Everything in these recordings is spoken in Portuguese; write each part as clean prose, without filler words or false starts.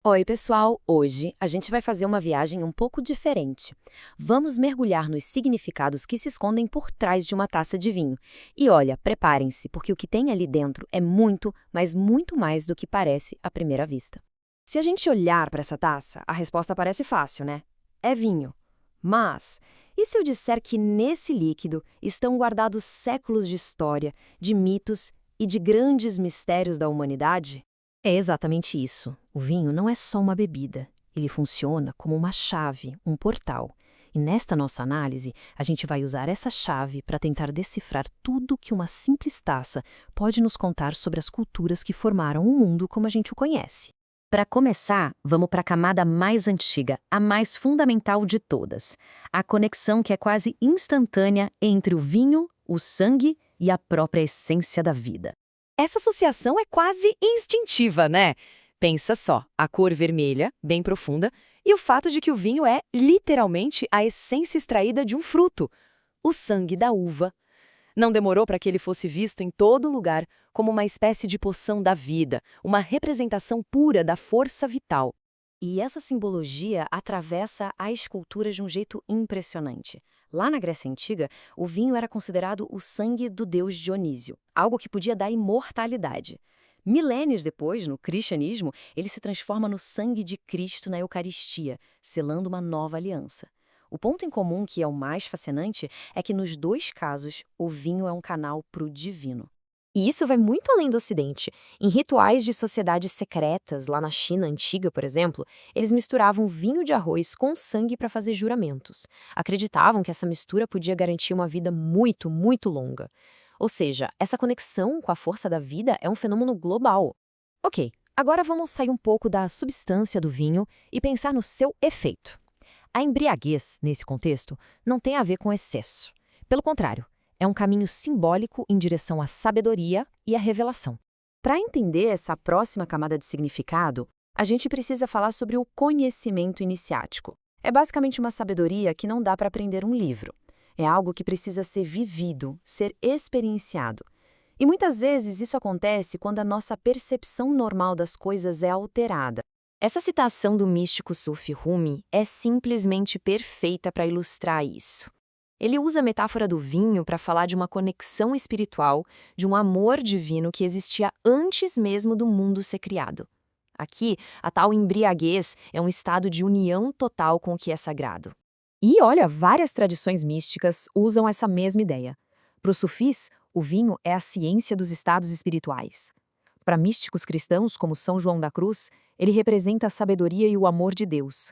Oi, pessoal! Hoje a gente vai fazer uma viagem um pouco diferente. Vamos mergulhar nos significados que se escondem por trás de uma taça de vinho. E olha, preparem-se, porque o que tem ali dentro é muito, mas muito mais do que parece à primeira vista. Se a gente olhar para essa taça, a resposta parece fácil, né? É vinho. Mas, e se eu disser que nesse líquido estão guardados séculos de história, de mitos e de grandes mistérios da humanidade? É exatamente isso. O vinho não é só uma bebida. Ele funciona como uma chave, um portal. E nesta nossa análise, a gente vai usar essa chave para tentar decifrar tudo que uma simples taça pode nos contar sobre as culturas que formaram o mundo como a gente o conhece. Para começar, vamos para a camada mais antiga, a mais fundamental de todas. A conexão que é quase instantânea entre o vinho, o sangue e a própria essência da vida. Essa associação é quase instintiva, né? Pensa só, a cor vermelha, bem profunda, e o fato de que o vinho é literalmente a essência extraída de um fruto, o sangue da uva. Não demorou para que ele fosse visto em todo lugar como uma espécie de poção da vida, uma representação pura da força vital. E essa simbologia atravessa a escultura de um jeito impressionante. Lá na Grécia Antiga, o vinho era considerado o sangue do deus Dionísio, algo que podia dar imortalidade. Milênios depois, no cristianismo, ele se transforma no sangue de Cristo na Eucaristia, selando uma nova aliança. O ponto em comum, que é o mais fascinante, é que nos dois casos, o vinho é um canal para o divino. E isso vai muito além do Ocidente. Em rituais de sociedades secretas, lá na China antiga, por exemplo, eles misturavam vinho de arroz com sangue para fazer juramentos. Acreditavam que essa mistura podia garantir uma vida muito, muito longa. Ou seja, essa conexão com a força da vida é um fenômeno global. Ok, agora vamos sair um pouco da substância do vinho e pensar no seu efeito. A embriaguez, nesse contexto, não tem a ver com excesso. Pelo contrário, é um caminho simbólico em direção à sabedoria e à revelação. Para entender essa próxima camada de significado, a gente precisa falar sobre o conhecimento iniciático. É basicamente uma sabedoria que não dá para aprender um livro. É algo que precisa ser vivido, ser experienciado. E muitas vezes isso acontece quando a nossa percepção normal das coisas é alterada. Essa citação do místico Sufi Rumi é simplesmente perfeita para ilustrar isso. Ele usa a metáfora do vinho para falar de uma conexão espiritual, de um amor divino que existia antes mesmo do mundo ser criado. Aqui, a tal embriaguez é um estado de união total com o que é sagrado. E olha, várias tradições místicas usam essa mesma ideia. Para os sufis, o vinho é a ciência dos estados espirituais. Para místicos cristãos como São João da Cruz, ele representa a sabedoria e o amor de Deus.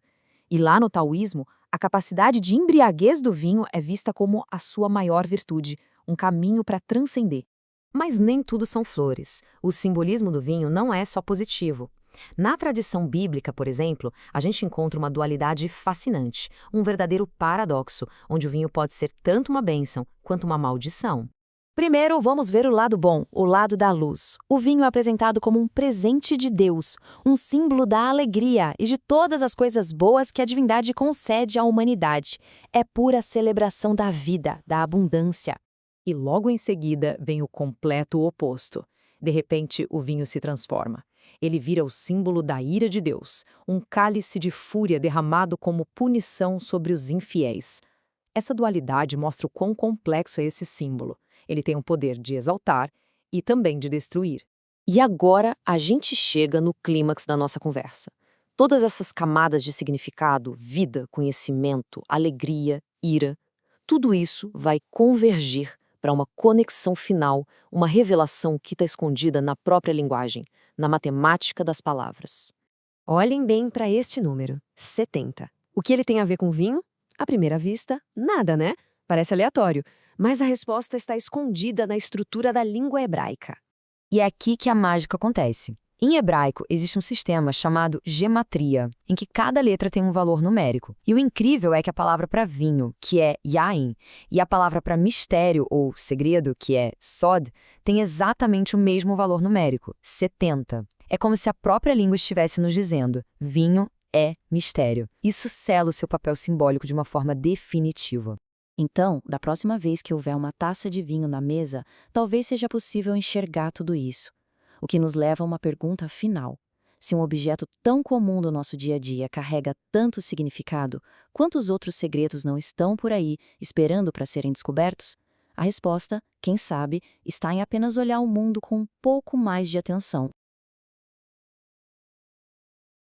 E lá no taoísmo, a capacidade de embriaguez do vinho é vista como a sua maior virtude, um caminho para transcender. Mas nem tudo são flores. O simbolismo do vinho não é só positivo. Na tradição bíblica, por exemplo, a gente encontra uma dualidade fascinante, um verdadeiro paradoxo, onde o vinho pode ser tanto uma bênção quanto uma maldição. Primeiro, vamos ver o lado bom, o lado da luz. O vinho é apresentado como um presente de Deus, um símbolo da alegria e de todas as coisas boas que a divindade concede à humanidade. É pura celebração da vida, da abundância. E logo em seguida vem o completo oposto. De repente, o vinho se transforma. Ele vira o símbolo da ira de Deus, um cálice de fúria derramado como punição sobre os infiéis. Essa dualidade mostra o quão complexo é esse símbolo. Ele tem o poder de exaltar e também de destruir. E agora a gente chega no clímax da nossa conversa. Todas essas camadas de significado, vida, conhecimento, alegria, ira, tudo isso vai convergir para uma conexão final, uma revelação que está escondida na própria linguagem, na matemática das palavras. Olhem bem para este número, 70. O que ele tem a ver com vinho? À primeira vista, nada, né? Parece aleatório. Mas a resposta está escondida na estrutura da língua hebraica. E é aqui que a mágica acontece. Em hebraico, existe um sistema chamado gematria, em que cada letra tem um valor numérico. E o incrível é que a palavra para vinho, que é yain, e a palavra para mistério ou segredo, que é sod, tem exatamente o mesmo valor numérico, 70. É como se a própria língua estivesse nos dizendo: vinho é mistério. Isso sela o seu papel simbólico de uma forma definitiva. Então, da próxima vez que houver uma taça de vinho na mesa, talvez seja possível enxergar tudo isso. O que nos leva a uma pergunta final. Se um objeto tão comum do nosso dia a dia carrega tanto significado, quantos outros segredos não estão por aí, esperando para serem descobertos? A resposta, quem sabe, está em apenas olhar o mundo com um pouco mais de atenção.